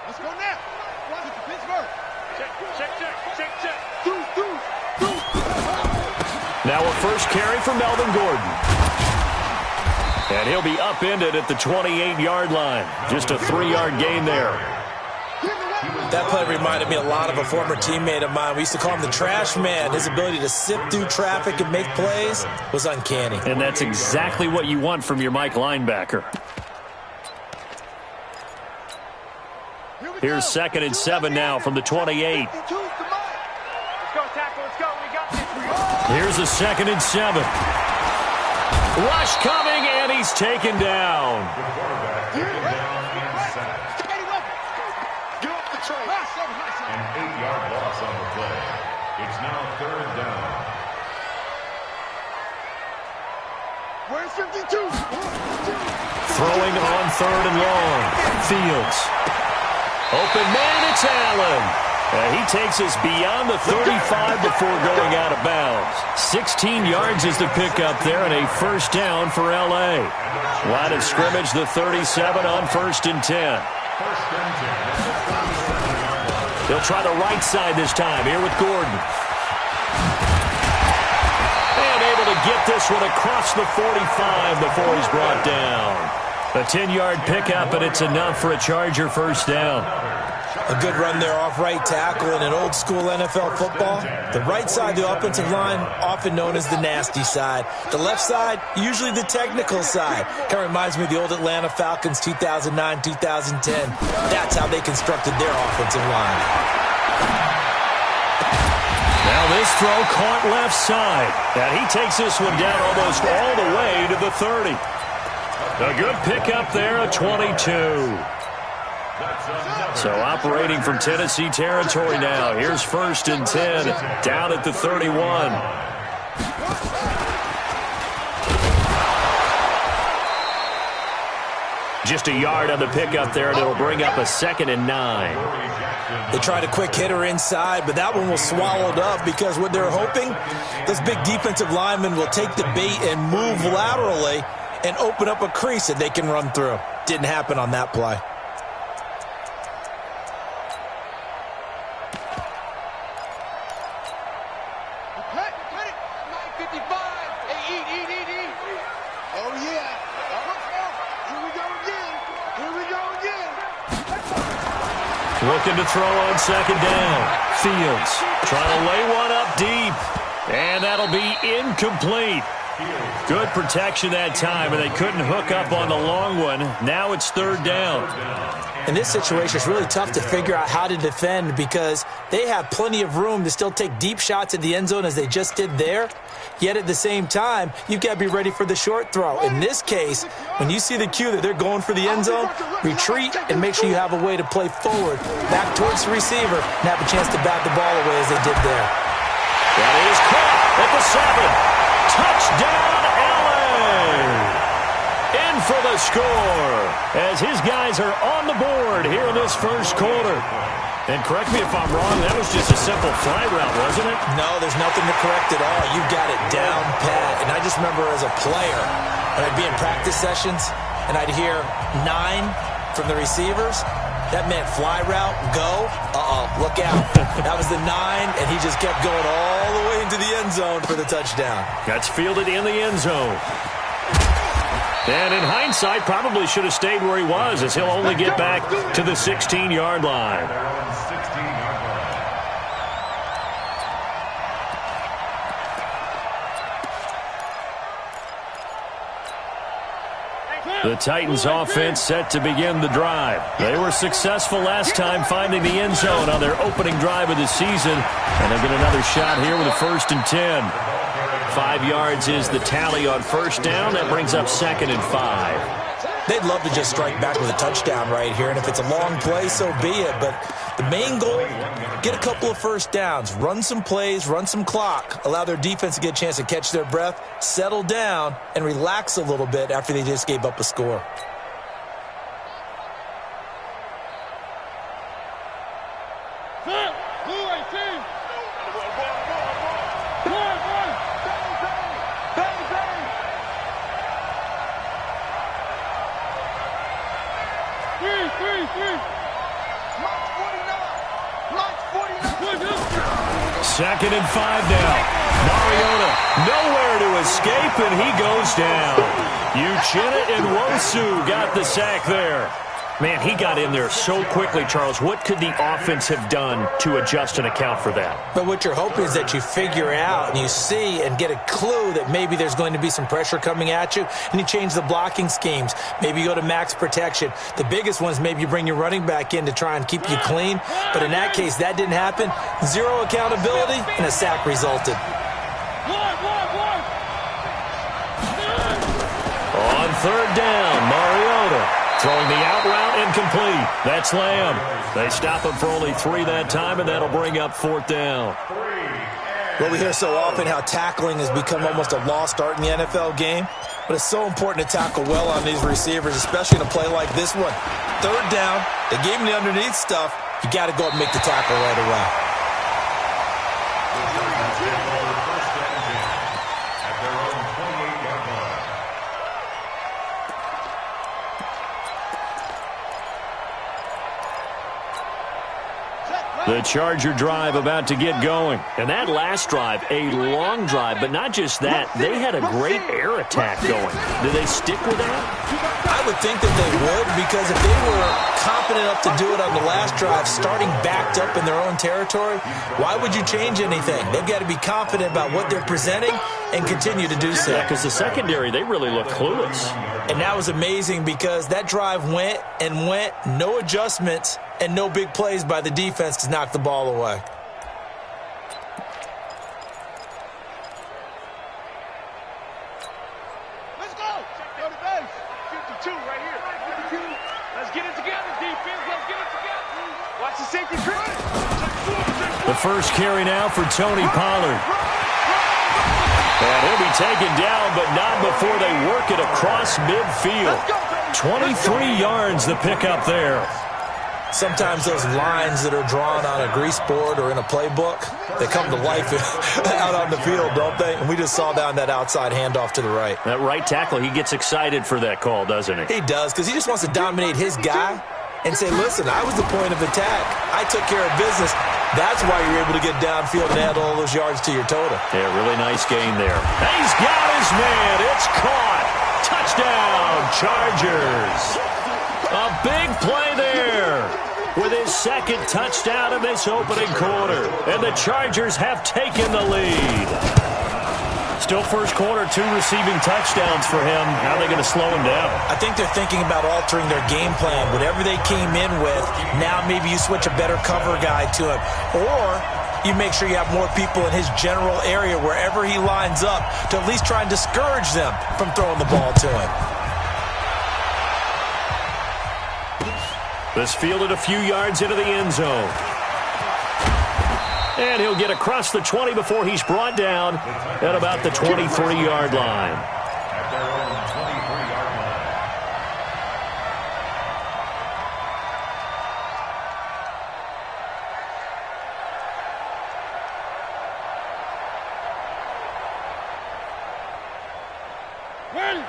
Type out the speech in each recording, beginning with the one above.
Let's go now. Watch it to Pittsburgh. Check. Now a first carry for Melvin Gordon. And he'll be upended at the 28-yard line. Just a 3-yard gain there. That play reminded me a lot of a former teammate of mine. We used to call him the trash man. His ability to sift through traffic and make plays was uncanny. And that's exactly what you want from your Mike linebacker. Here's 2nd and 7 now from the 28. Let's go, tackle. Let's go. We got this. Here's a 2nd and 7. Rush coming, and he's taken down. An 8-yard loss on the play. It's now 3rd down. Where's 52? Throwing on 3rd and long. Fields. Open man, it's Allen. He takes us beyond the 35 before going out of bounds. 16 yards is the pickup there, and a first down for L.A. Line of scrimmage, the 37 on 1st and 10. He'll try the right side this time, here with Gordon. And able to get this one across the 45 before he's brought down. A 10-yard pickup, and it's enough for a Charger first down. A good run there off right tackle in an old-school NFL football. The right side of the offensive line, often known as the nasty side. The left side, usually the technical side. Kind of reminds me of the old Atlanta Falcons 2009-2010. That's how they constructed their offensive line. Now this throw caught left side. And he takes this one down almost all the way to the 30. A good pickup there, a 22. So operating from Tennessee territory now. Here's 1st and 10, down at the 31. Just a yard on the pickup there, and it'll bring up a 2nd and 9. They tried a quick hitter inside, but that one was swallowed up because what they're hoping, those big defensive linemen will take the bait and move laterally and open up a crease that they can run through. Didn't happen on that play. Looking to throw on 2nd down. Fields trying to lay one up deep. And that'll be incomplete. Good protection that time, and they couldn't hook up on the long one. Now it's 3rd down. In this situation, it's really tough to figure out how to defend because they have plenty of room to still take deep shots at the end zone as they just did there. Yet at the same time, you've got to be ready for the short throw. In this case, when you see the cue that they're going for the end zone, retreat and make sure you have a way to play forward, back towards the receiver, and have a chance to bat the ball away as they did there. That is caught at the 7. Touchdown, L.A. In for the score as his guys are on the board here in this first quarter. And correct me if I'm wrong, that was just a simple fly route, wasn't it? No, there's nothing to correct at all. You got it down pat. And I just remember as a player, when I'd be in practice sessions and I'd hear 9 from the receivers, that meant fly route, go, look out. That was the 9, and he just kept going all the way into the end zone for the touchdown. That's fielded in the end zone. And in hindsight, probably should have stayed where he was, as he'll only get back to the 16-yard line. The Titans offense set to begin the drive. They were successful last time finding the end zone on their opening drive of the season. And they'll get another shot here with a 1st and 10. 5 yards is the tally on 1st down. That brings up 2nd and 5. They'd love to just strike back with a touchdown right here. And if it's a long play, so be it. But the main goal, get a couple of first downs, run some plays, run some clock, allow their defense to get a chance to catch their breath, settle down, and relax a little bit after they just gave up a score. 2nd and 5 now. Mariota nowhere to escape, and he goes down. Uchenna Nwosu got the sack there. Man, he got in there so quickly, Charles. What could the offense have done to adjust and account for that? But what you're hoping is that you figure out and you see and get a clue that maybe there's going to be some pressure coming at you, and you change the blocking schemes. Maybe you go to max protection. The biggest one is maybe you bring your running back in to try and keep you clean. But in that case, that didn't happen. Zero accountability, and a sack resulted. On 3rd down, Mariota throwing the out route incomplete. That's Lamb. They stop him for only 3 that time, and that'll bring up 4th down. Well, we hear so often how tackling has become almost a lost art in the NFL game, but it's so important to tackle well on these receivers, especially in a play like this one. 3rd down, they gave him the underneath stuff. You got to go up and make the tackle right away. The Charger drive about to get going. And that last drive, a long drive, but not just that. They had a great air attack going. Do they stick with that? I would think that they would, because if they were confident enough to do it on the last drive, starting backed up in their own territory, why would you change anything? They've got to be confident about what they're presenting and continue to do so. Yeah, because the secondary, they really look clueless. And that was amazing because that drive went and went, no adjustments, and no big plays by the defense to knock the ball away. Let's go. Go to base. 52 right here. 52. Let's get it together, defense. Let's get it together. Watch the safety crew. The first carry now for Tony Pollard. And he'll be taken down, but not before they work it across midfield. 23 yards the pickup there. Sometimes those lines that are drawn on a grease board or in a playbook, they come to life out on the field, don't they? And we just saw down that outside handoff to the right. That right tackle, he gets excited for that call, doesn't he? He does, because he just wants to dominate his guy and say, listen, I was the point of attack. I took care of business. That's why you're able to get downfield and add all those yards to your total. Yeah, really nice gain there. He's got his man. It's caught. Touchdown, Chargers. A big play there with his 2nd touchdown of this opening quarter. And the Chargers have taken the lead. Still first quarter, 2 receiving touchdowns for him. How are they going to slow him down? I think they're thinking about altering their game plan. Whatever they came in with, now maybe you switch a better cover guy to him. Or you make sure you have more people in his general area wherever he lines up to at least try and discourage them from throwing the ball to him. This fielded a few yards into the end zone. And he'll get across the 20 before he's brought down at about the 23-yard line. At their own 23-yard line.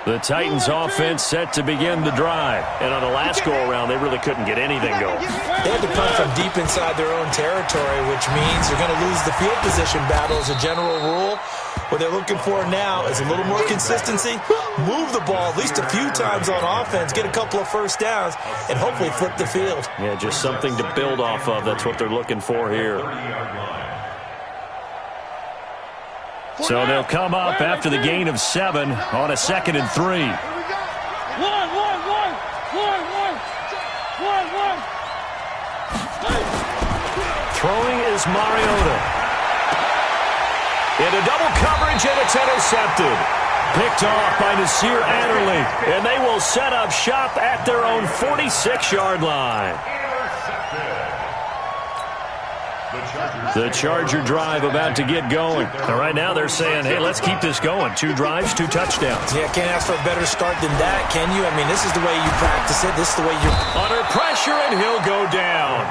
The Titans offense set to begin the drive. And on the last go-around, they really couldn't get anything going. They had to punt from deep inside their own territory, which means they're going to lose the field position battle as a general rule. What they're looking for now is a little more consistency, move the ball at least a few times on offense, get a couple of first downs, and hopefully flip the field. Yeah, just something to build off of. That's what they're looking for here. So they'll come up after the gain of 7 on a 2nd and 3. Throwing is Mariota. Into double coverage, and it's intercepted. Picked off by Nasir Adderley, and they will set up shop at their own 46-yard line. The Charger drive about to get going. And right now they're saying, hey, let's keep this going. 2 drives, 2 touchdowns. Yeah, can't ask for a better start than that, can you? I mean, this is the way you practice it. This is the way you're... Under pressure, and he'll go down.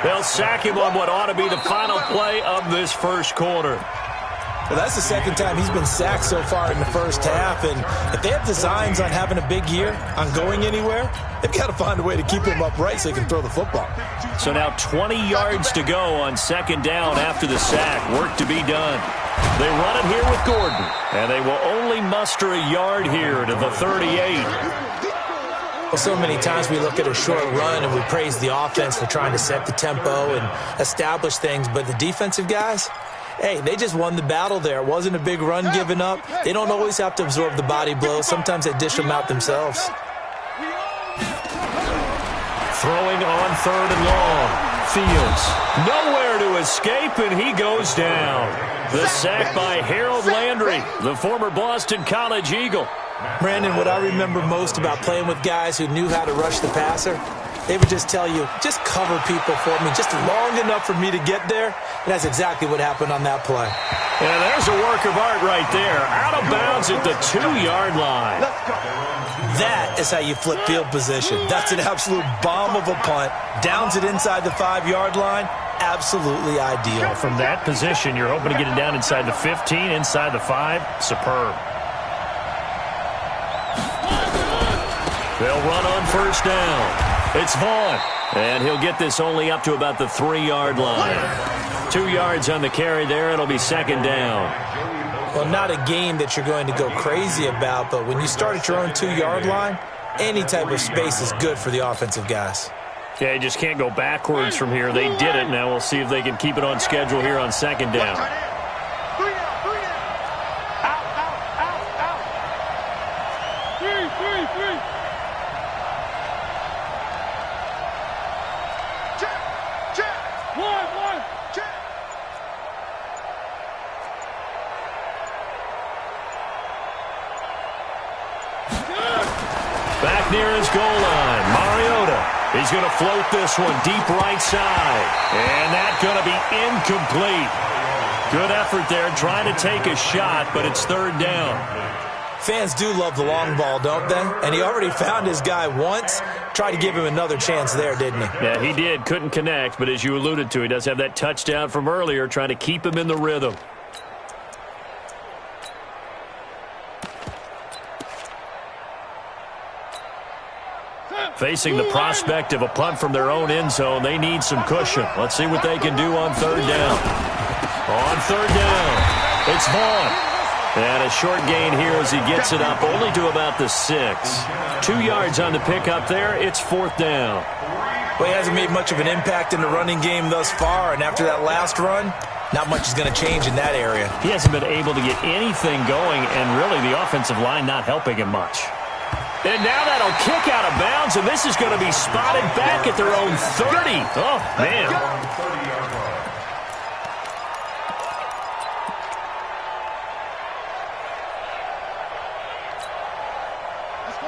They'll sack him on what ought to be the final play of this first quarter. Well, that's the second time he's been sacked so far in the first half, and if they have designs on having a big year, on going anywhere, they've got to find a way to keep him upright so he can throw the football. So now 20 yards to go on second down after the sack. Work to be done. They run it here with Gordon, and they will only muster a yard here to the 38. Well, so many times we look at a short run and we praise the offense for trying to set the tempo and establish things, but the defensive guys, hey, they just won the battle there. It wasn't a big run given up. They don't always have to absorb the body blows. Sometimes they dish them out themselves. Throwing on third and long. Fields nowhere to escape, and he goes down. The sack by Harold Landry, the former Boston College Eagle. Brandon, what I remember most about playing with guys who knew how to rush the passer, they would just tell you, just cover people for me, just long enough for me to get there. And that's exactly what happened on that play. And there's a work of art right there. Out of bounds at the 2-yard line. That is how you flip field position. That's an absolute bomb of a punt. Downs it inside the 5-yard line. Absolutely ideal. From that position, you're hoping to get it down inside the 15, inside the 5. Superb. They'll run on first down. It's Vaughn, and he'll get this only up to about the 3-yard line. 2 yards on the carry there. It'll be second down. Well, not a game that you're going to go crazy about, but when you start at your own 2-yard line, any type of space is good for the offensive guys. Yeah, you just can't go backwards from here. They did it. Now we'll see if they can keep it on schedule here on second down. Back near his goal line, Mariota. He's going to float this one deep right side. And that's going to be incomplete. Good effort there trying to take a shot, but it's third down. Fans do love the long ball, don't they? And he already found his guy once. Tried to give him another chance there, didn't he? Yeah, he did. Couldn't connect, but as you alluded to, he does have that touchdown from earlier, trying to keep him in the rhythm. Facing the prospect of a punt from their own end zone, they need some cushion. Let's see what they can do on third down. On third down, it's Vaughn. And a short gain here as he gets it up only to about the 6. 2 yards on the pickup there. It's fourth down. Well, he hasn't made much of an impact in the running game thus far, and after that last run, not much is going to change in that area. He hasn't been able to get anything going, and really the offensive line not helping him much. And now that'll kick out of bounds, and this is going to be spotted back at their own 30. Oh, man.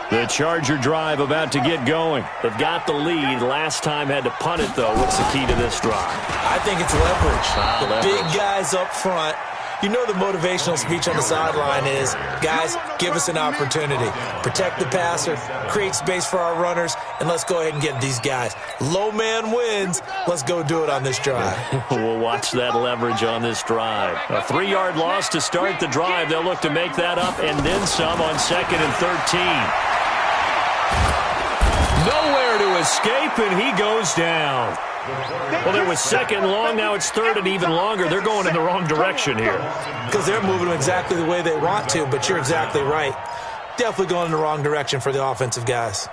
The Charger drive about to get going. They've got the lead. Last time had to punt it, though. What's the key to this drive? I think it's leverage. Big guys up front. You know the motivational speech on the sideline is, guys, give us an opportunity. Protect the passer, create space for our runners, and let's go ahead and get these guys. Low man wins. Let's go do it on this drive. We'll watch that leverage on this drive. A 3-yard loss to start the drive. They'll look to make that up and then some on second and 13. Nowhere to escape, and he goes down. Well, there was second long. Now it's third and even longer. They're going in the wrong direction here. Because they're moving exactly the way they want to, but you're exactly right. Definitely going in the wrong direction for the offensive guys.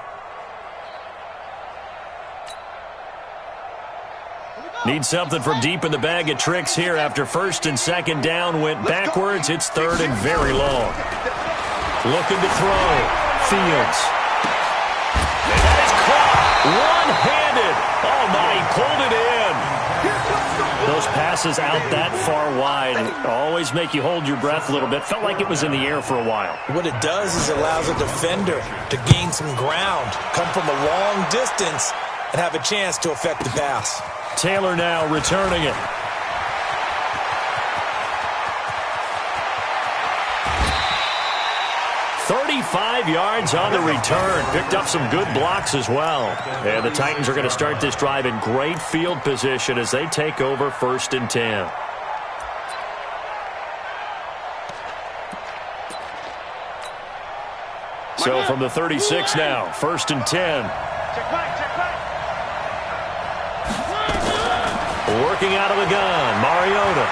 Need something from deep in the bag of tricks here after first and second down went backwards. It's third and very long. Looking to throw. Fields. And that is caught. One-handed. Oh, my, he pulled it in. Those passes out that far wide always make you hold your breath a little bit. Felt like it was in the air for a while. What it does is it allows a defender to gain some ground, come from a long distance, and have a chance to affect the pass. Taylor now returning it. "35 yards on the return. Picked up some good blocks as well. And the Titans are going to start this drive in great field position as they take over first and 10. So from the 36 now, 1st and 10. Check back, check back. Working out of the gun, Mariota.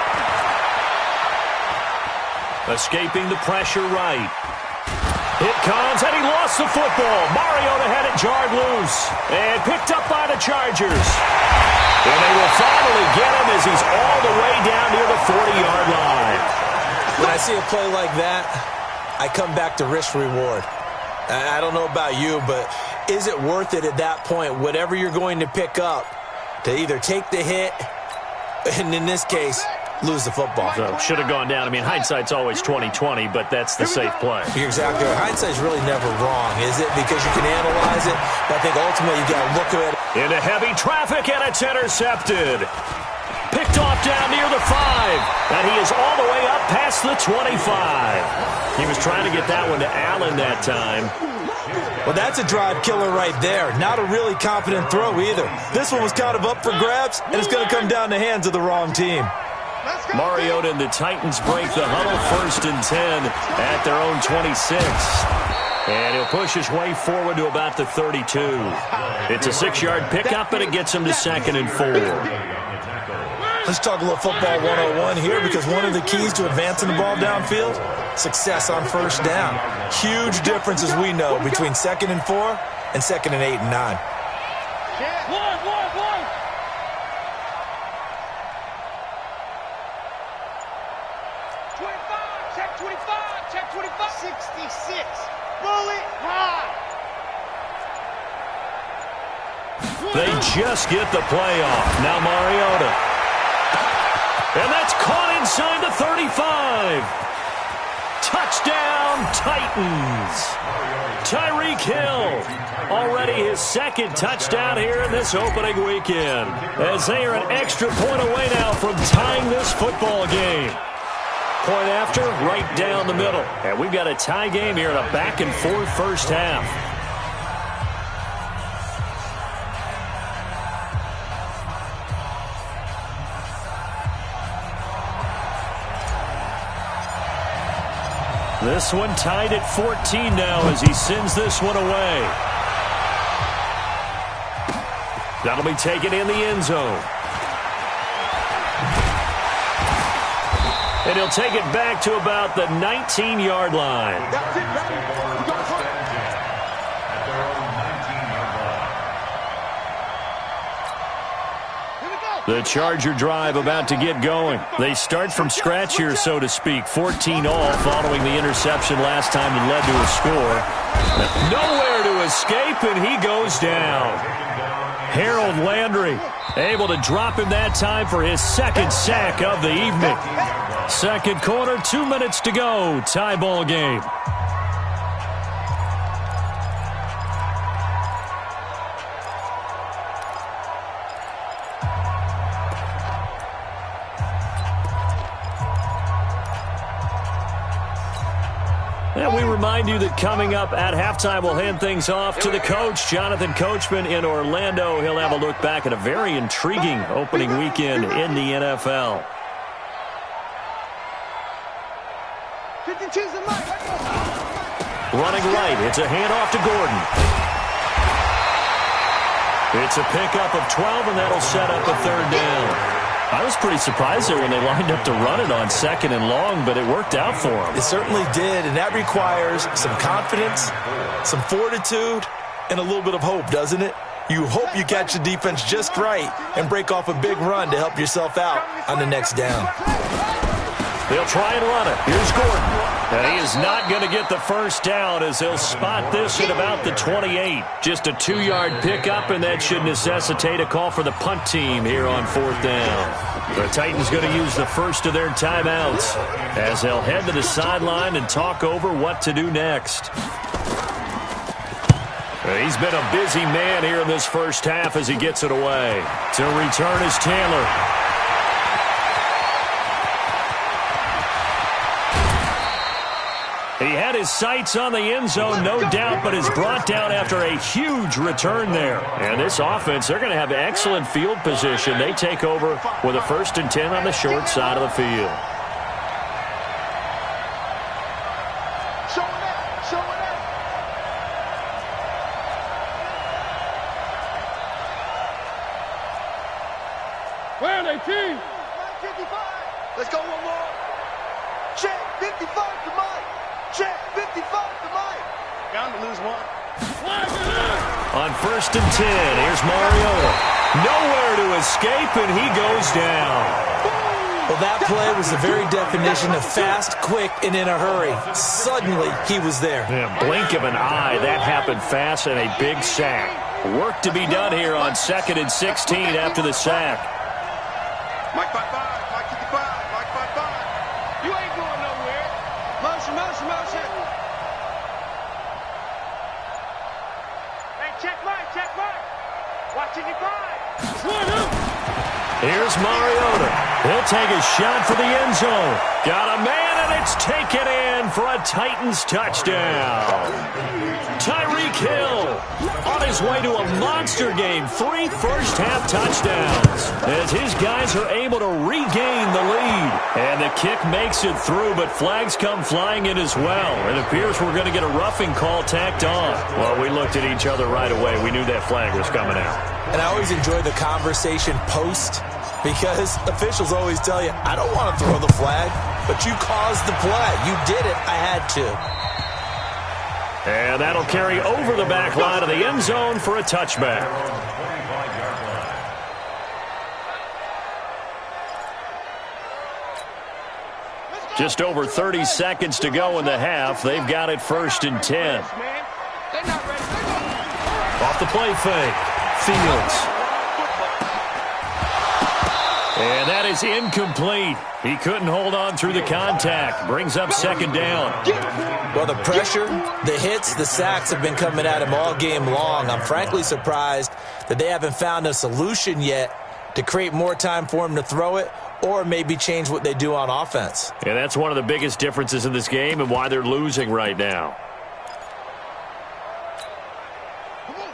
Escaping the pressure right. It comes, and he lost the football. Mariota had it jarred loose and picked up by the Chargers. And they will finally get him as he's all the way down near the 40-yard line. When I see a play like that, I come back to risk-reward. I don't know about you, but is it worth it at that point, whatever you're going to pick up, to either take the hit, and in this case, lose the football? So should have gone down. I mean, hindsight's always 20/20, but that's the safe play. You're exactly right. Hindsight's really never wrong, is it? Because you can analyze it, but I think ultimately you got to look at it. Into heavy traffic, and it's intercepted. Picked off down near the 5, and he is all the way up past the 25. He was trying to get that one to Allen that time. Well, that's a drive killer right there. Not a really confident throw either. This one was kind of up for grabs, and it's going to come down the hands of the wrong team. Mariota and the Titans break the huddle, 1st and 10 at their own 26. And he'll push his way forward to about the 32. It's a 6-yard pickup, and it gets him to 2nd and 4. Let's talk a little football 101 here, because one of the keys to advancing the ball downfield, success on 1st down. Huge difference, as we know, between 2nd and 4 and 2nd and 8 and 9. One. 25, check 25, check 25. 66, bullet high. They just get the play off. Now Mariota. And that's caught inside the 35. Touchdown, Titans. Tyreek Hill, already his 2nd touchdown here in this opening weekend, as they are an extra point away now from tying this football game. Point after, right down the middle. And we've got a tie game here in a back-and-forth first half. This one tied at 14 now as he sends this one away. That'll be taken in the end zone. And he'll take it back to about the 19-yard line. The Charger drive about to get going. They start from scratch here, so to speak. 14 all following the interception last time that led to a score. Nowhere to escape, and he goes down. Harold Landry able to drop him that time for his 2nd sack of the evening. 2nd quarter, 2 minutes to go. Tie ball game. And we remind you that coming up at halftime, we'll hand things off to the coach, Jonathan Coachman in Orlando. He'll have a look back at a very intriguing opening weekend in the NFL. 52's in line. Running right, it's a handoff to Gordon. It's a pickup of 12, and that'll set up a 3rd down. I was pretty surprised there when they lined up to run it on 2nd and long, but it worked out for them. It certainly did, and that requires some confidence, some fortitude, and a little bit of hope, doesn't it? You hope you catch the defense just right and break off a big run to help yourself out on the next down. They'll try and run it. Here's Gordon. And he is not going to get the 1st down as they'll spot this at about the 28. Just a 2-yard pickup, and that should necessitate a call for the punt team here on 4th down. The Titans going to use the first of their timeouts as they'll head to the sideline and talk over what to do next. He's been a busy man here in this first half as he gets it away. To return is Taylor. He had his sights on the end zone, no doubt, but is brought down after a huge return there. And this offense, they're going to have excellent field position. They take over with a 1st and 10 on the short side of the field. Where are they, team? 55. Let's go one more. Check 55 to Mike. Check 55 to Mike. Bound to lose one. On 1st and 10, here's Mariota. Nowhere to escape, and he goes down. Well, that play was the very definition of fast, quick, and in a hurry. Suddenly, he was there. Yeah, blink of an eye, that happened fast, and a big sack. Work to be done here on 2nd and 16 after the sack. Mike 55, Mike 55, Mike 55. You ain't going nowhere. Motion, motion, motion. Hey, check Mike, check Mike. Watching you five. Here's Mariota. He'll take a shot for the end zone. Got a man, and it's taken in for a Titans touchdown. Tyreek Hill on his way to a monster game. 3 first-half touchdowns as his guys are able to regain the lead. And the kick makes it through, but flags come flying in as well. It appears we're going to get a roughing call tacked on. Well, we looked at each other right away. We knew that flag was coming out. And I always enjoy the conversation post because officials always tell you, I don't want to throw the flag, but you caused the play. You did it. I had to. And that'll carry over the back line of the end zone for a touchback. Just over 30 seconds to go in the half. They've got it 1st and 10. They're not ready. Off the play fake. Fields. And that is incomplete. He couldn't hold on through the contact. Brings up 2nd down. Well, the pressure, the hits, the sacks have been coming at him all game long. I'm frankly surprised that they haven't found a solution yet to create more time for him to throw it or maybe change what they do on offense. And that's one of the biggest differences in this game and why they're losing right now.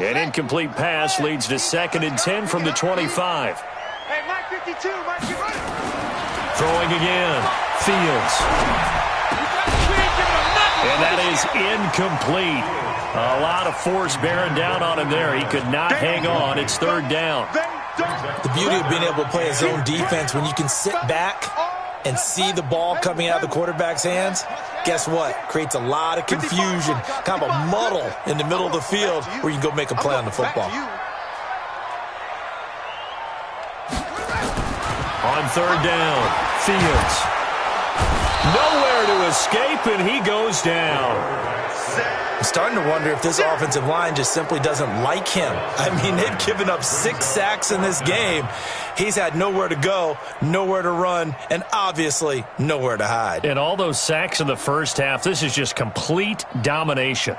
An incomplete pass leads to 2nd and 10 from the 25. Hey, Mike 52, Mike, you're right. Throwing again. Fields. And that is incomplete. A lot of force bearing down on him there. He could not hang on. It's 3rd down. The beauty of being able to play a zone defense when you can sit back and see the ball coming out of the quarterback's hands, guess what? Creates a lot of confusion, kind of a muddle in the middle of the field where you can go make a play on the football. On 3rd down, Fields. Nowhere to escape, and he goes down. I'm starting to wonder if this offensive line just simply doesn't like him. I mean, they've given up 6 sacks in this game. He's had nowhere to go, nowhere to run, and obviously nowhere to hide. And all those sacks in the first half, this is just complete domination.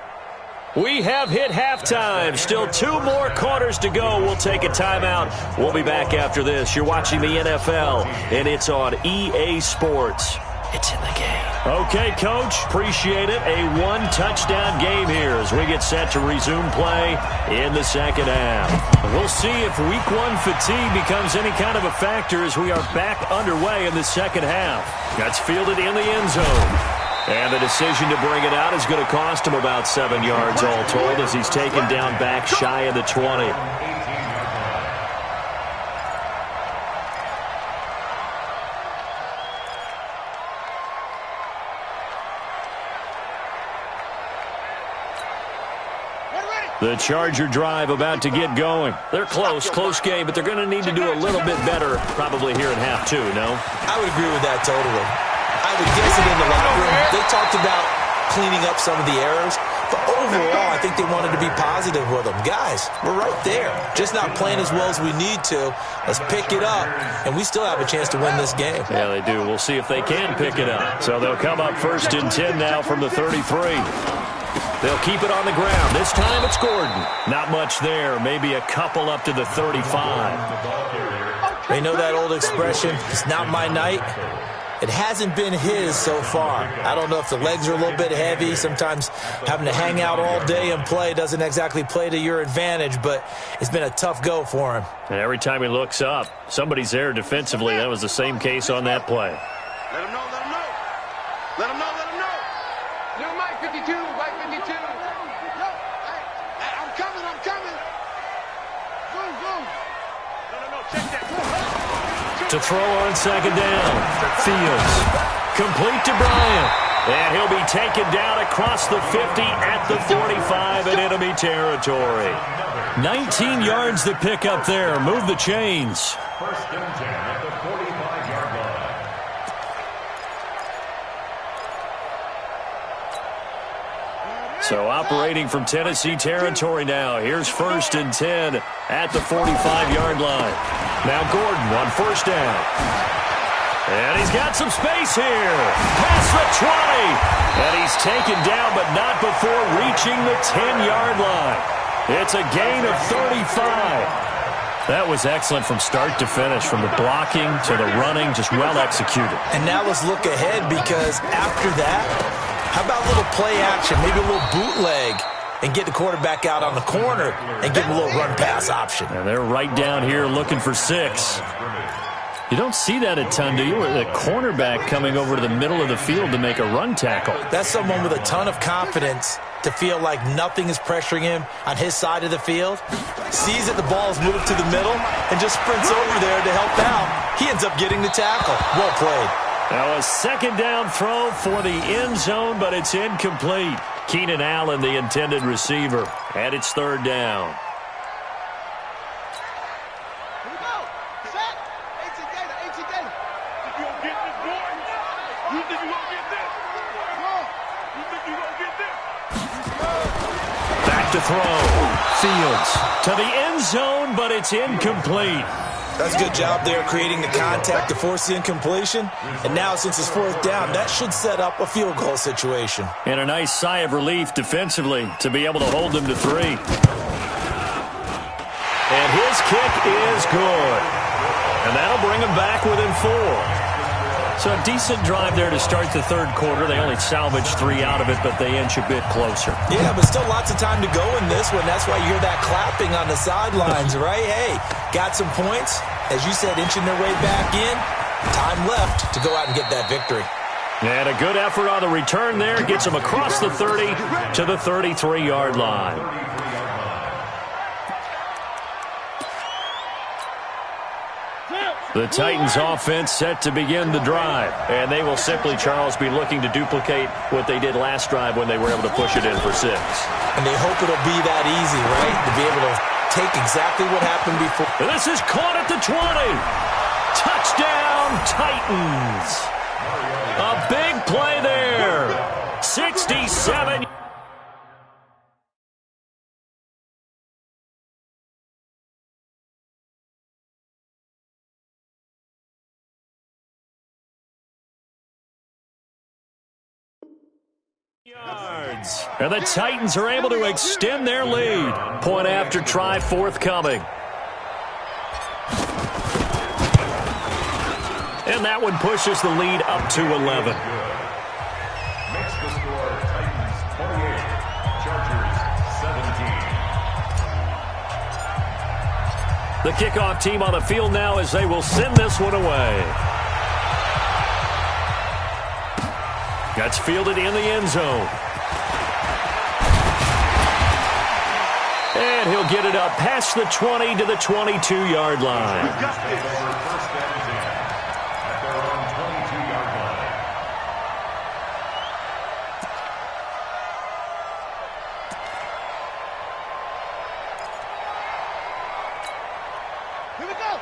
We have hit halftime. Still 2 more quarters to go. We'll take a timeout. We'll be back after this. You're watching the NFL, and it's on EA Sports. It's in the game. Okay, Coach, appreciate it. A 1-touchdown game here as we get set to resume play in the second half. We'll see if Week 1 fatigue becomes any kind of a factor as we are back underway in the second half. That's fielded in the end zone. And the decision to bring it out is going to cost him about 7 yards all told as he's taken down back shy of the 20. The Charger drive about to get going. They're close game, but they're going to need to do a little bit better probably here in half 2, no? I would agree with that totally. I would guess it in the locker room. They talked about cleaning up some of the errors, but overall, I think they wanted to be positive with them. Guys, we're right there. Just not playing as well as we need to. Let's pick it up, and we still have a chance to win this game. Yeah, they do. We'll see if they can pick it up. So they'll come up 1st and 10 now from the 33. They'll keep it on the ground. This time it's Gordon. Not much there. Maybe a couple up to the 35. They know that old expression, it's not my night. It hasn't been his so far. I don't know if the legs are a little bit heavy. Sometimes having to hang out all day and play doesn't exactly play to your advantage, but it's been a tough go for him. And every time he looks up, somebody's there defensively. That was the same case on that play. Let him know, let him know. Let him know, let him know. New Mike 52, Mike 52. I'm coming. Zoom. No, check that. To throw on second down. Fields. Complete to Bryant. And he'll be taken down across the 50 at the 45 in enemy territory. 19 yards to pick up there. Move the chains. First and 10 at the 45-yard line. So operating from Tennessee territory now. Here's first and 10 at the 45-yard line. Now Gordon on first down. And he's got some space here. Past the 20. And he's taken down, but not before reaching the 10-yard line. It's a gain of 35. That was excellent from start to finish, from the blocking to the running, just well executed. And now let's look ahead, because after that, how about a little play action, maybe a little bootleg, and get the quarterback out on the corner and give him a little run-pass option. And they're right down here looking for 6. You don't see that a ton, do you? The cornerback coming over to the middle of the field to make a run tackle. That's someone with a ton of confidence to feel like nothing is pressuring him on his side of the field. Sees that the ball is moved to the middle and just sprints over there to help out. He ends up getting the tackle. Well played. Now a second down throw for the end zone, but it's incomplete. Keenan Allen, the intended receiver, and it's third down. To throw. Fields to the end zone, but it's incomplete. That's a good job there, creating the contact to force the incompletion. And now, since it's fourth down, that should set up a field goal situation. And a nice sigh of relief defensively to be able to hold them to 3. And his kick is good. And that'll bring him back within 4. So a decent drive there to start the third quarter. They only salvaged 3 out of it, but they inch a bit closer. Yeah, but still lots of time to go in this one. That's why you hear that clapping on the sidelines, right? Hey, got some points. As you said, inching their way back in. Time left to go out and get that victory. And a good effort on the return there. Gets them across the 30 to the 33-yard line. The Titans offense set to begin the drive. And they will simply, Charles, be looking to duplicate what they did last drive when they were able to push it in for 6. And they hope it'll be that easy, right? To be able to take exactly what happened before. And this is caught at the 20. Touchdown, Titans. A big play there. 67. Yards. And the Titans are able to extend their lead. Point after try forthcoming. And that one pushes the lead up to 11. Makes the score Titans 28, Chargers 17. The kickoff team on the field now as they will send this one away. That's fielded in the end zone. And he'll get it up past the 20 to the 22-yard line. First and 10 at their own 22-yard line.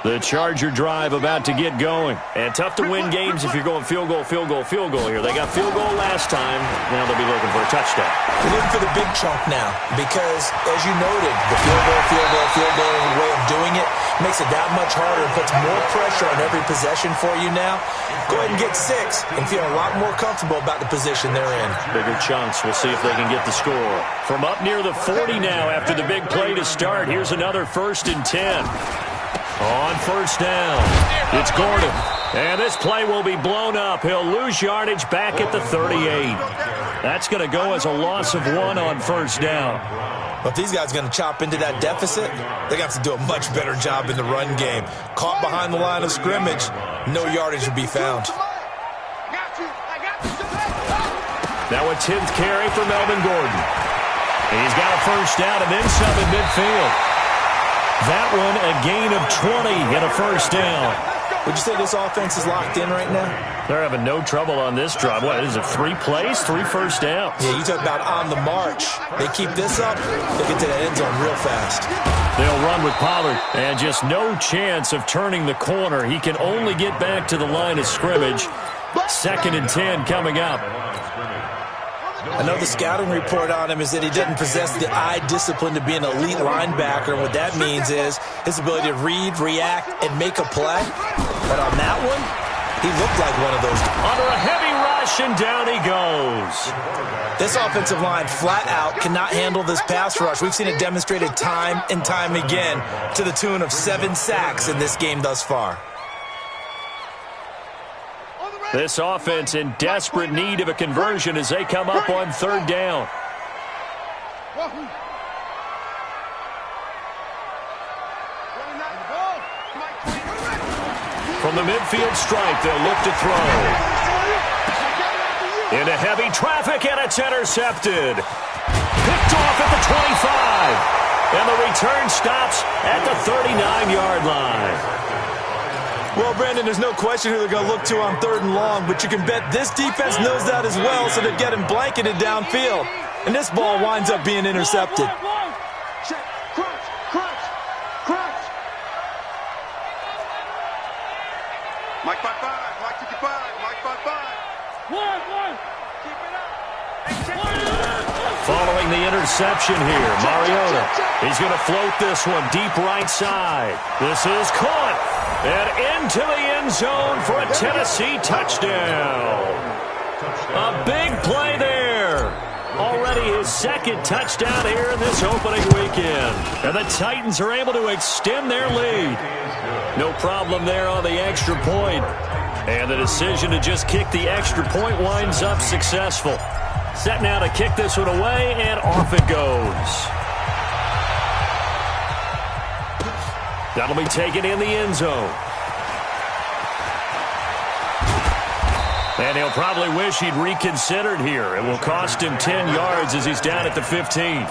The Charger drive about to get going. And tough to win games if you're going field goal, field goal, field goal here. They got field goal last time. Now they'll be looking for a touchdown. They're looking for the big chunk now because, as you noted, the field goal way of doing it makes it that much harder and puts more pressure on every possession for you now. Go ahead and get 6 and feel a lot more comfortable about the position they're in. Bigger chunks. We'll see if they can get the score. From up near the 40 now after the big play to start, here's another first and 10. On first down, it's Gordon. And this play will be blown up. He'll lose yardage back at the 38. That's going to go as a loss of 1 on first down. But if these guys are going to chop into that deficit, they're going to have to do a much better job in the run game. Caught behind the line of scrimmage, no yardage will be found. Now a 10th carry for Melvin Gordon. He's got a first down and then some in midfield. That one a gain of 20 and a first down. Would you say this offense is locked in right now? They're having no trouble on this drive. What is it, 3 plays, 3 first downs? Yeah, you talk about on the march. They keep this up, they get to the end zone real fast. They'll run with Pollard, and just no chance of turning the corner. He can only get back to the line of scrimmage. 2nd and 10 coming up. I know the scouting report on him is that he doesn't possess the eye discipline to be an elite linebacker. What that means is his ability to read, react, and make a play. But on that one, he looked like one of those. Under a heavy rush, and down he goes. This offensive line flat out cannot handle this pass rush. We've seen it demonstrated time and time again to the tune of 7 sacks in this game thus far. This offense in desperate need of a conversion as they come up on 3rd down. From the midfield stripe, they'll look to throw. Into heavy traffic, and it's intercepted. Picked off at the 25. And the return stops at the 39-yard line. Well, Brandon, there's no question who they're going to look to on 3rd and long, but you can bet this defense knows that as well, so they're getting blanketed downfield. And this ball winds up being intercepted. Check. Crunch. Mike 5-5, Mike 55, Mike 5-5. One. Keep it up. Following the interception here, Mariota. He's going to float this one deep right side. This is caught. And into the end zone for a Tennessee touchdown. A big play there. Already his 2nd touchdown here in this opening weekend. And the Titans are able to extend their lead. No problem there on the extra point. And the decision to just kick the extra point winds up successful. Set now to kick this one away, and off it goes. That'll be taken in the end zone. And he'll probably wish he'd reconsidered here. It will cost him 10 yards as he's down at the 15.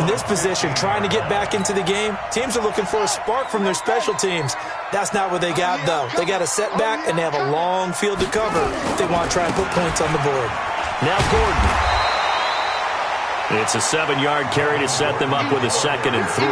In this position, trying to get back into the game, teams are looking for a spark from their special teams. That's not what they got, though. They got a setback, and they have a long field to cover if they want to try and put points on the board. Now Gordon. It's a 7-yard carry to set them up with a 2nd and 3.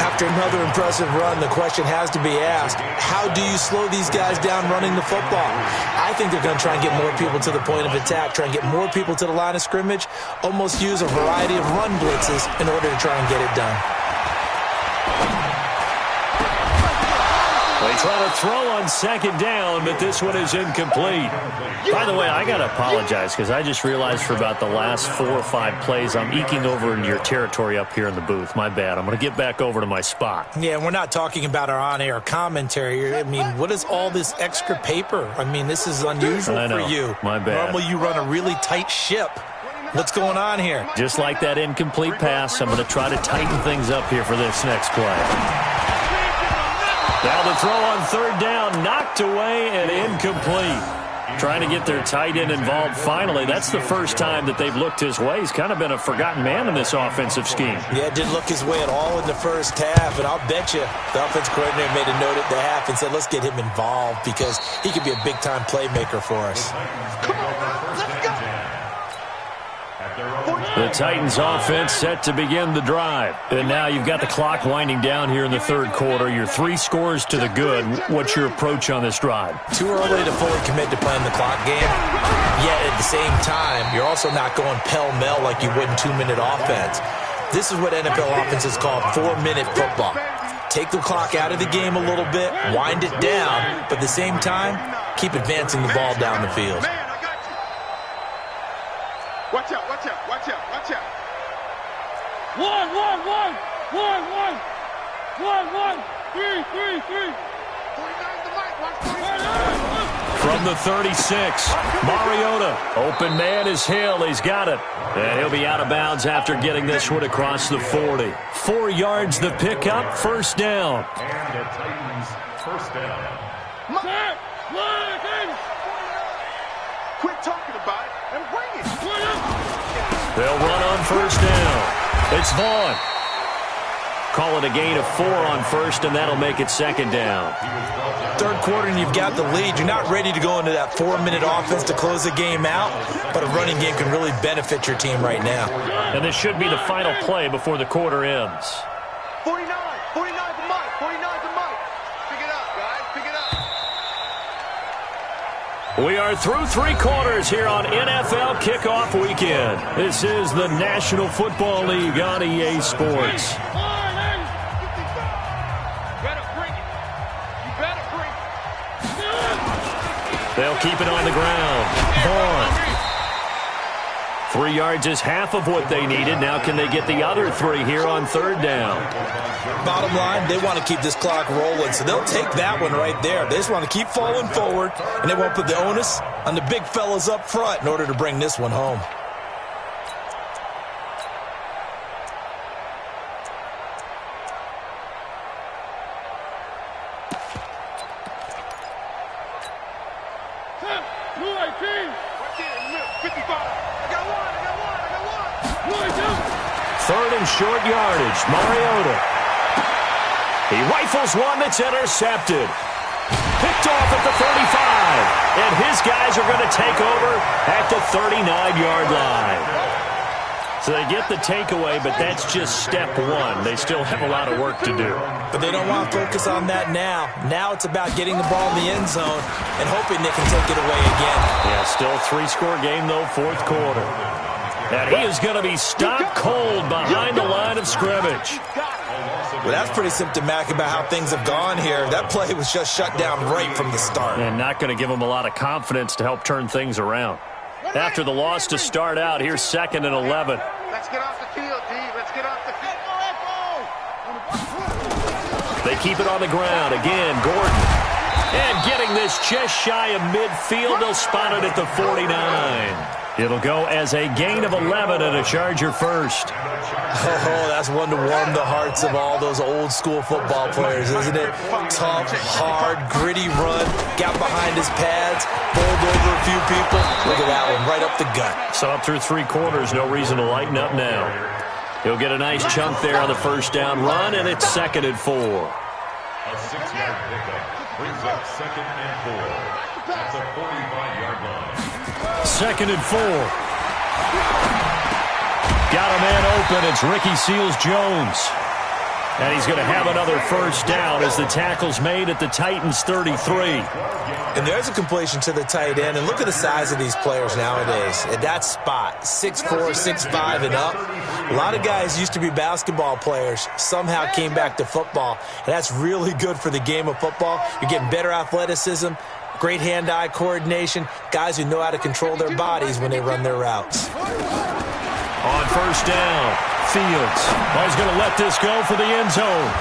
After another impressive run, the question has to be asked, how do you slow these guys down running the football? I think they're going to try and get more people to the point of attack, try and get more people to the line of scrimmage, almost use a variety of run blitzes in order to try and get it done. They try to throw on 2nd down, but this one is incomplete. By the way, I got to apologize because I just realized for about the last 4 or 5 plays, I'm eking over into your territory up here in the booth. My bad. I'm going to get back over to my spot. Yeah, we're not talking about our on-air commentary. I mean, what is all this extra paper? I mean, this is unusual for you. My bad. Normally you run a really tight ship. What's going on here? Just like that incomplete pass, I'm going to try to tighten things up here for this next play. Now the throw on 3rd down, knocked away and incomplete. Trying to get their tight end involved finally. That's the first time that they've looked his way. He's kind of been a forgotten man in this offensive scheme. Yeah, it didn't look his way at all in the first half, and I'll bet you the offense coordinator made a note at the half and said, let's get him involved because he could be a big-time playmaker for us. Come on, let's go. The Titans offense set to begin the drive. And now you've got the clock winding down here in the 3rd quarter. You're 3 scores to the good. What's your approach on this drive? Too early to fully commit to playing the clock game. Yet at the same time, you're also not going pell-mell like you would in 2-minute offense. This is what NFL offenses call 4-minute football. Take the clock out of the game a little bit, wind it down, but at the same time, keep advancing the ball down the field. Watch out, watch out, watch out, watch out. One. 3. 49's the mic, watch 49. From the 36, Mariota. Open man is Hill. He's got it. And he'll be out of bounds after getting this one across the 40. 4 yards the pickup, 1st down. And the Titans' 1st down. Quit talking about it and bring it. They'll run on 1st down. It's Vaughn. call it a gain of 4 on first, and that'll make it second down. Third quarter and you've got the lead. You're not ready to go into that 4-minute offense to close the game out, but a running game can really benefit your team right now. And this should be the final play before the quarter ends. 49 to Mike, 49 to Mike. Pick it up, guys, pick it up. We are through 3 quarters here on NFL Kickoff Weekend. This is the National Football League on EA Sports. They'll keep it on the ground. Vaughn. 3 yards is half of what they needed. Now can they get the other 3 here on third down? Bottom line, they want to keep this clock rolling, so they'll take that one right there. They just want to keep falling forward, and they won't put the onus on the big fellas up front in order to bring this one home. Third and short yardage. Mariota. He rifles one that's intercepted. Picked off at the 35. And his guys are going to take over at the 39-yard line. So they get the takeaway, but that's just step one. They still have a lot of work to do. But they don't want to focus on that now. Now it's about getting the ball in the end zone and hoping they can take it away again. Yeah, still a 3-score game, though, fourth quarter. And he is going to be stopped cold behind the line of scrimmage. Well, that's pretty symptomatic about how things have gone here. That play was just shut down right from the start. And not going to give him a lot of confidence to help turn things around. After the loss to start out, here's 2nd and 11. Let's get off the field, D. Let's get off the field. They keep it on the ground. Again, Gordon. And getting this just shy of midfield, they'll spot it at the 49. It'll go as a gain of 11 and a Charger first. Oh, that's one to warm the hearts of all those old school football players, isn't it? Tough, hard, gritty run, got behind his pads, bowled over a few people. Look at that one, right up the gut. So up through 3 quarters, no reason to lighten up now. He'll get a nice chunk there on the first down run, and it's 2nd and 4. A 6-yard pickup brings up 2nd and 4. That's a 45-yard line. 2nd and 4. Got a man open. It's Ricky Seals-Jones. And he's going to have another first down as the tackle's made at the Titans' 33. And there's a completion to the tight end. And look at the size of these players nowadays. At that spot, 6'4", 6'5", and up. A lot of guys used to be basketball players, somehow came back to football. And that's really good for the game of football. You're getting better athleticism, great hand-eye coordination, guys who know how to control their bodies when they run their routes. On first down, Fields. He's going to let this go for the end zone.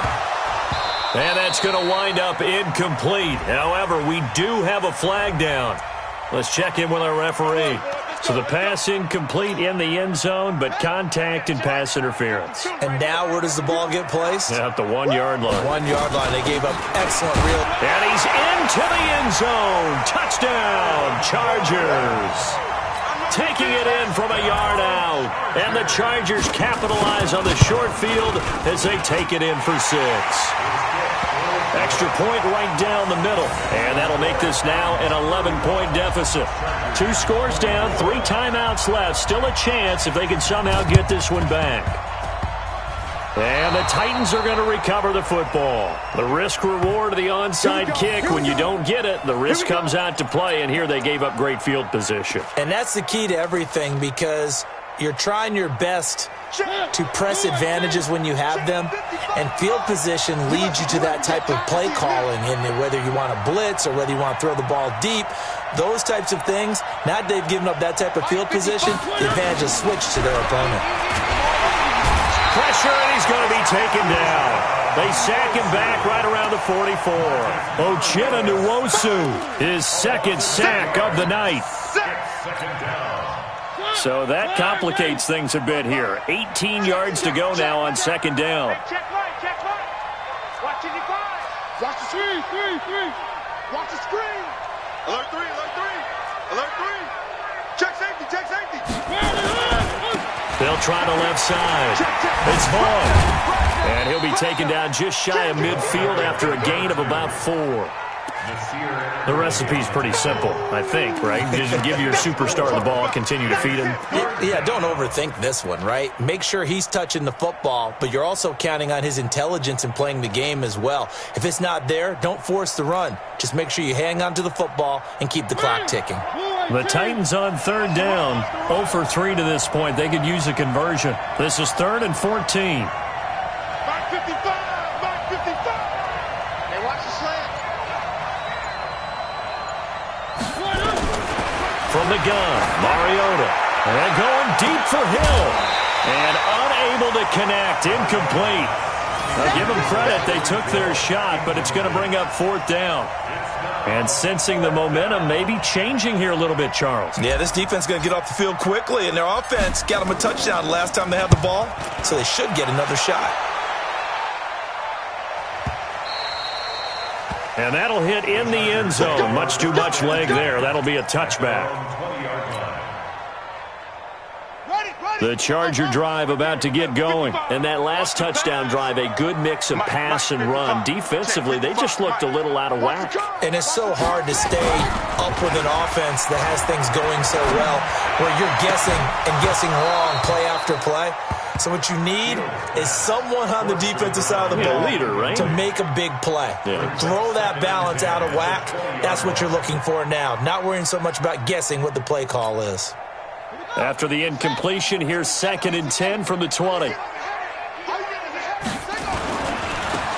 And that's going to wind up incomplete. However, we do have a flag down. Let's check in with our referee. So the pass incomplete in the end zone, but contact and pass interference. And now where does the ball get placed? At the 1-yard line. 1-yard line. They gave up excellent real. And he's into the end zone. Touchdown, Chargers. Taking it in from a yard out. And the Chargers capitalize on the short field as they take it in for 6. Extra point right down the middle. And that'll make this now an 11-point deficit. 2 scores down, 3 timeouts left. Still a chance if they can somehow get this one back. And the Titans are going to recover the football. The risk-reward of the onside kick. When you don't get it, the risk comes out to play, and here they gave up great field position. And that's the key to everything, because you're trying your best to press advantages when you have them, and field position leads you to that type of play calling, and whether you want to blitz or whether you want to throw the ball deep, those types of things. Now that they've given up that type of field position, the advantage is switched to their opponent. Pressure, and he's going to be taken down. They sack him back right around the 44. Uchenna Nwosu, his 2nd sack of the night. So that complicates things a bit here. 18 yards to go now on 2nd down. Check right. Watch it, watch the screen, watch the screen. Alert 3, alert 3, alert 3. Check safety, check safety. They'll try the left side. It's Vaughn. And he'll be taken down just shy of midfield after a gain of about 4. The recipe's pretty simple, I think, right? Just give your superstar the ball, continue to feed him. Yeah, don't overthink this one, right? Make sure he's touching the football, but you're also counting on his intelligence in playing the game as well. If it's not there, don't force the run. Just make sure you hang on to the football and keep the clock ticking. The Titans on third down, 0 for 3 to this point. They could use a conversion. This is 3rd and 14. Mark 55, Mark 55. Hey, watch the slant. From the gun, Mariota. And going deep for Hill. And unable to connect, incomplete. Now give them credit, they took their shot, but it's going to bring up 4th down. And sensing the momentum maybe changing here a little bit, Charles. Yeah, this defense is going to get off the field quickly, and their offense got them a touchdown last time they had the ball, so they should get another shot. And that'll hit in the end zone. Much too much leg there. That'll be a touchback. The Charger drive about to get going. And that last touchdown drive, a good mix of pass and run. Defensively, they just looked a little out of whack. And it's so hard to stay up with an offense that has things going so well, where you're guessing and guessing wrong play after play. So what you need is someone on the defensive side of the ball leader, right? to make a big play. Yeah. Throw that balance out of whack. That's what you're looking for now. Not worrying so much about guessing what the play call is. After the incompletion, here's 2nd and 10 from the 20.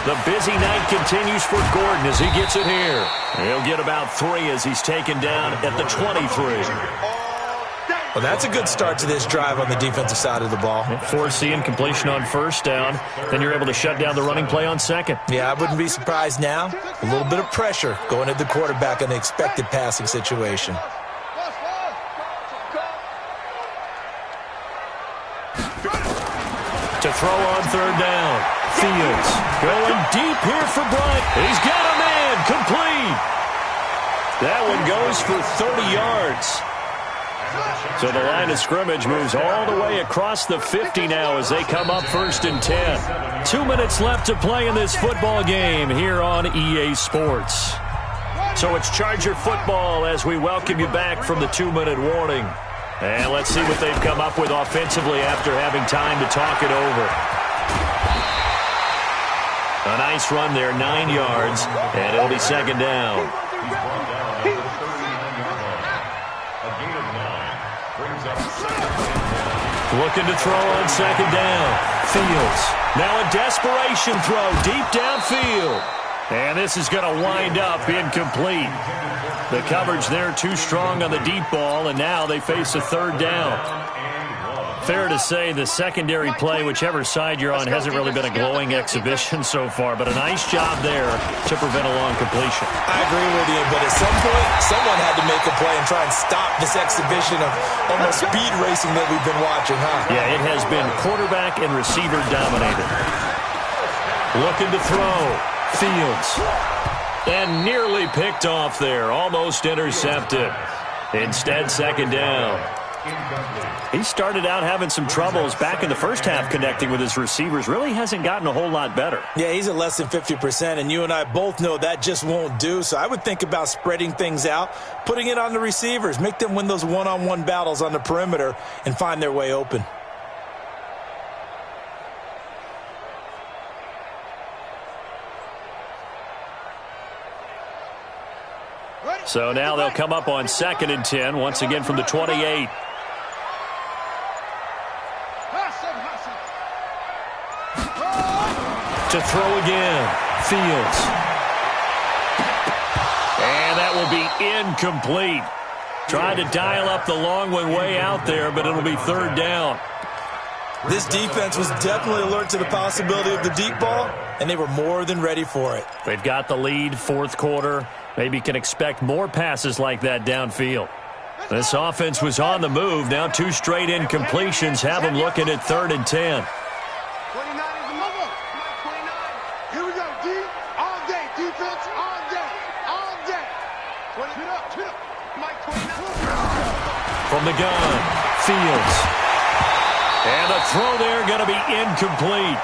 The busy night continues for Gordon as he gets it here. He'll get about 3 as he's taken down at the 23. Well, that's a good start to this drive on the defensive side of the ball. Force the incompletion on 1st down. Then you're able to shut down the running play on 2nd. Yeah, I wouldn't be surprised now. A little bit of pressure going at the quarterback in the expected passing situation. To throw on 3rd down. Fields going deep here for Bryant. He's got a man. Complete. That one goes for 30 yards. So the line of scrimmage moves all the way across the 50 now as they come up 1st and 10. 2 minutes left to play in this football game here on EA Sports. So it's Charger football as we welcome you back from the 2-minute warning. And let's see what they've come up with offensively after having time to talk it over. A nice run there, 9 yards, and it'll be 2nd down. Looking to throw on 2nd down. Fields. Now a desperation throw deep downfield. And this is going to wind up incomplete. The coverage there too strong on the deep ball, and now they face a 3rd down. Fair to say the secondary play, whichever side you're on, hasn't really been a glowing exhibition so far, but a nice job there to prevent a long completion. I agree with you, but at some point, someone had to make a play and try and stop this exhibition of almost speed racing that we've been watching, huh? Yeah, it has been quarterback and receiver dominated. Looking to throw. Fields. And nearly picked off there. Almost intercepted. Instead, 2nd down. He started out having some troubles back in the first half connecting with his receivers. Really hasn't gotten a whole lot better. Yeah, he's at less than 50%, and you and I both know that just won't do. So I would think about spreading things out, putting it on the receivers, make them win those one-on-one battles on the perimeter and find their way open. So now they'll come up on 2nd and 10, once again from the 28. To throw again. Fields. And that will be incomplete. Tried to dial up the long way out there, but it'll be 3rd down. This defense was definitely alert to the possibility of the deep ball, and they were more than ready for it. They've got the lead, 4th quarter. Maybe can expect more passes like that downfield. This offense was on the move. Now 2 straight incompletions have them looking at 3rd and 10. 29 is the move. 29. Here we go, D. All day. Defense all day. All day. 20 up. Mike 29. From the gun, Fields. And the throw there going to be incomplete.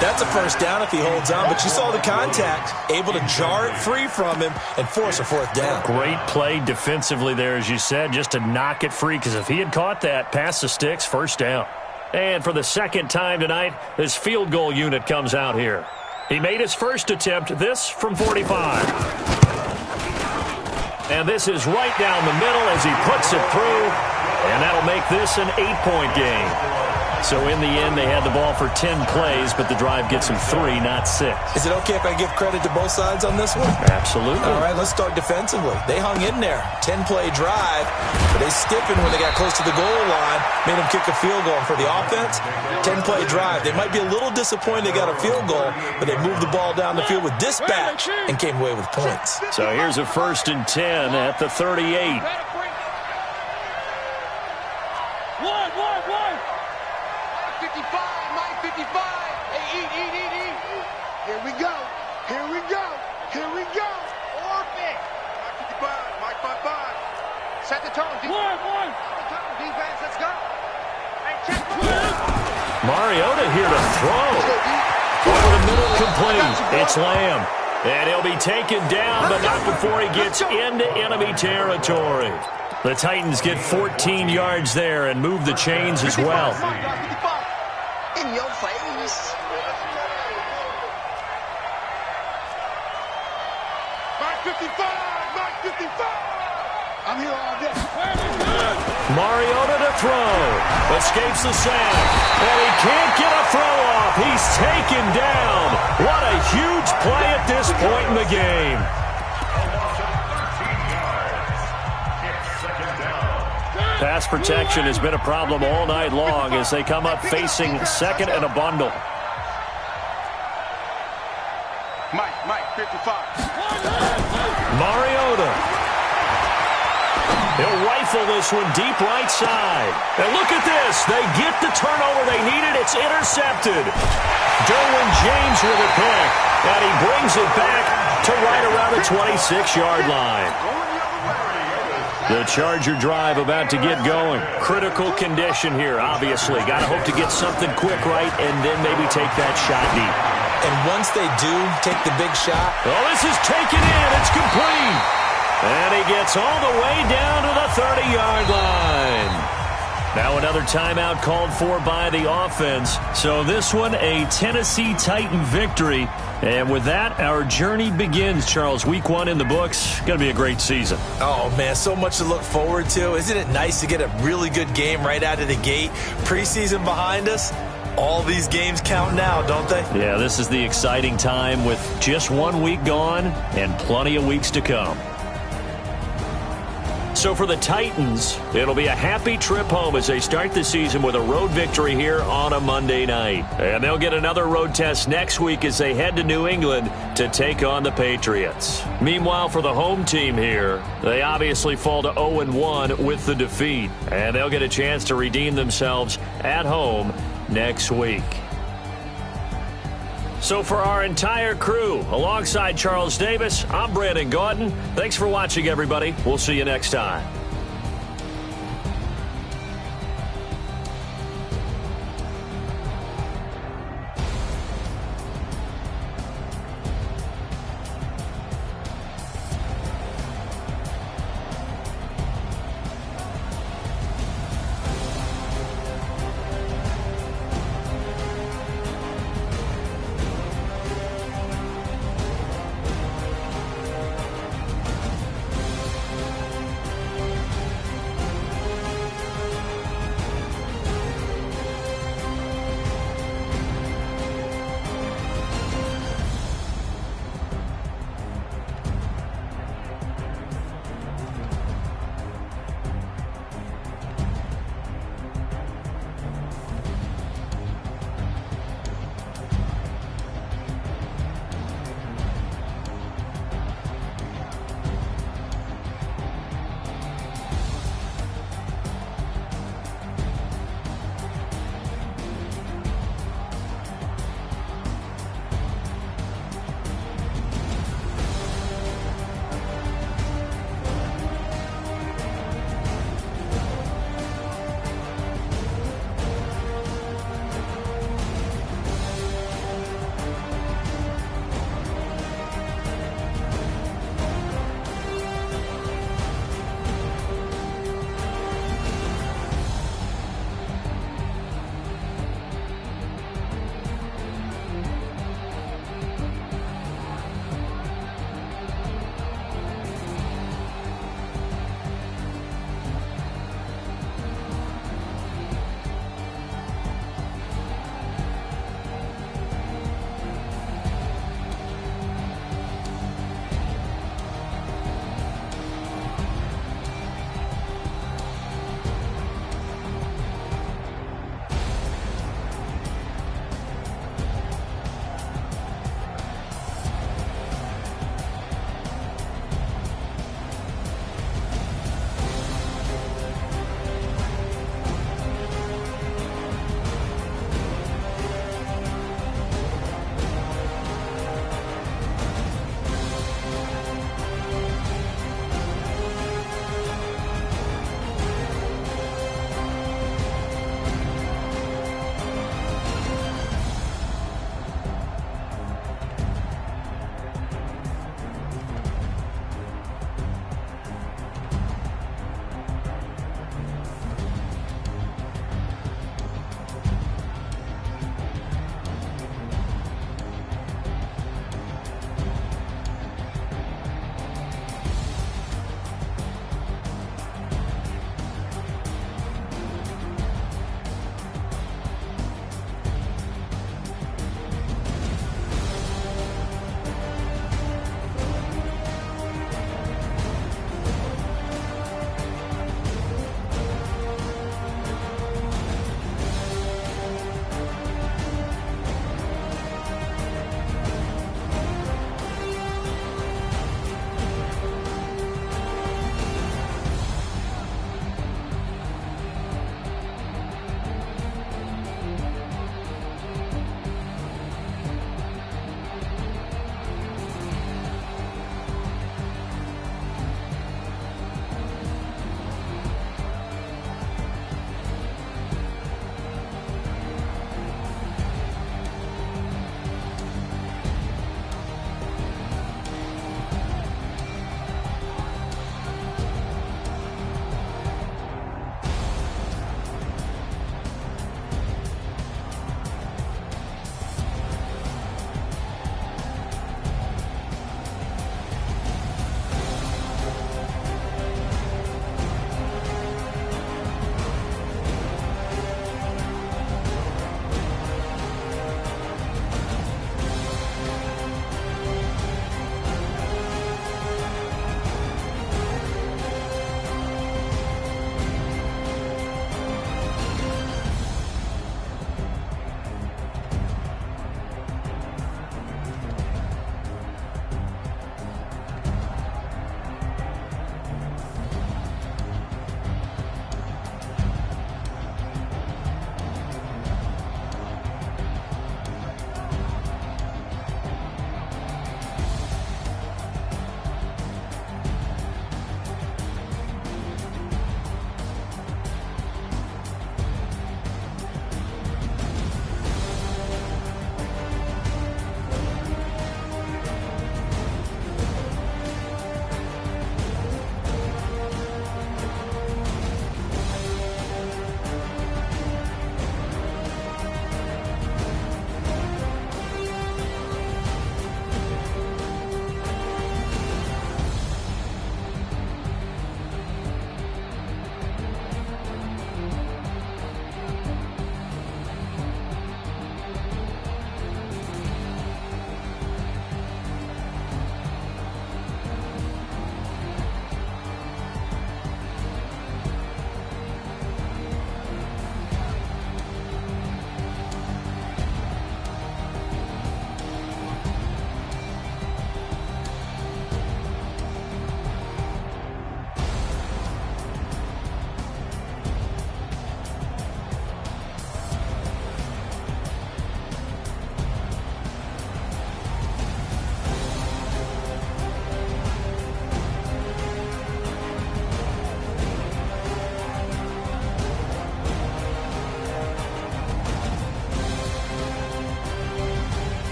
That's a first down if he holds on, but you saw the contact, able to jar it free from him and force a fourth down. Great play defensively there, as you said, just to knock it free, because if he had caught that, past the sticks, first down. And for the second time tonight, this field goal unit comes out here. He made his first attempt, this from 45. And this is right down the middle as he puts it through, and that'll make this an 8-point game. So in the end, they had the ball for 10 plays, but the drive gets them 3, not 6. Is it okay if I give credit to both sides on this one? Absolutely. All right, let's start defensively. They hung in there. 10-play drive, but they stiffened when they got close to the goal line, made them kick a field goal. And for the offense, 10-play drive. They might be a little disappointed they got a field goal, but they moved the ball down the field with dispatch and came away with points. So here's a 1st and 10 at the 38. Here we go. Here we go. Here we go. Orbit. Mike 55. Set the tone. One. Defense, let's go. Hey, check. Mariota here to throw. Over the middle, complete. It's Lamb. And he'll be taken down, but not before he gets into enemy territory. The Titans get 14 yards there and move the chains as well. In your face. Mike 55. I'm here all day. Mariota to throw. Escapes the sack. And he can't get a throw off. He's taken down. What a huge play at this point in the game. Pass protection has been a problem all night long as they come up facing second and a bundle. Mike 55. Mariota. He'll rifle this one deep right side. And look at this. They get the turnover they needed. It's intercepted. Derwin James with a pick. And he brings it back to right around the 26-yard line. The Charger drive about to get going. Critical condition here, obviously. Got to hope to get something quick right and then maybe take that shot deep. And once they do take the big shot. Oh, this is taken in. It's complete. And he gets all the way down to the 30-yard line. Now another timeout called for by the offense. So this one, a Tennessee Titan victory. And with that, our journey begins, Charles. Week 1 in the books. Going to be a great season. Oh, man, so much to look forward to. Isn't it nice to get a really good game right out of the gate? Preseason behind us. All these games count now, don't they? Yeah, this is the exciting time with just 1 week gone and plenty of weeks to come. So for the Titans, it'll be a happy trip home as they start the season with a road victory here on a Monday night. And they'll get another road test next week as they head to New England to take on the Patriots. Meanwhile, for the home team here, they obviously fall to 0-1 with the defeat. And they'll get a chance to redeem themselves at home next week. So for our entire crew, alongside Charles Davis, I'm Brandon Gautin. Thanks for watching, everybody. We'll see you next time.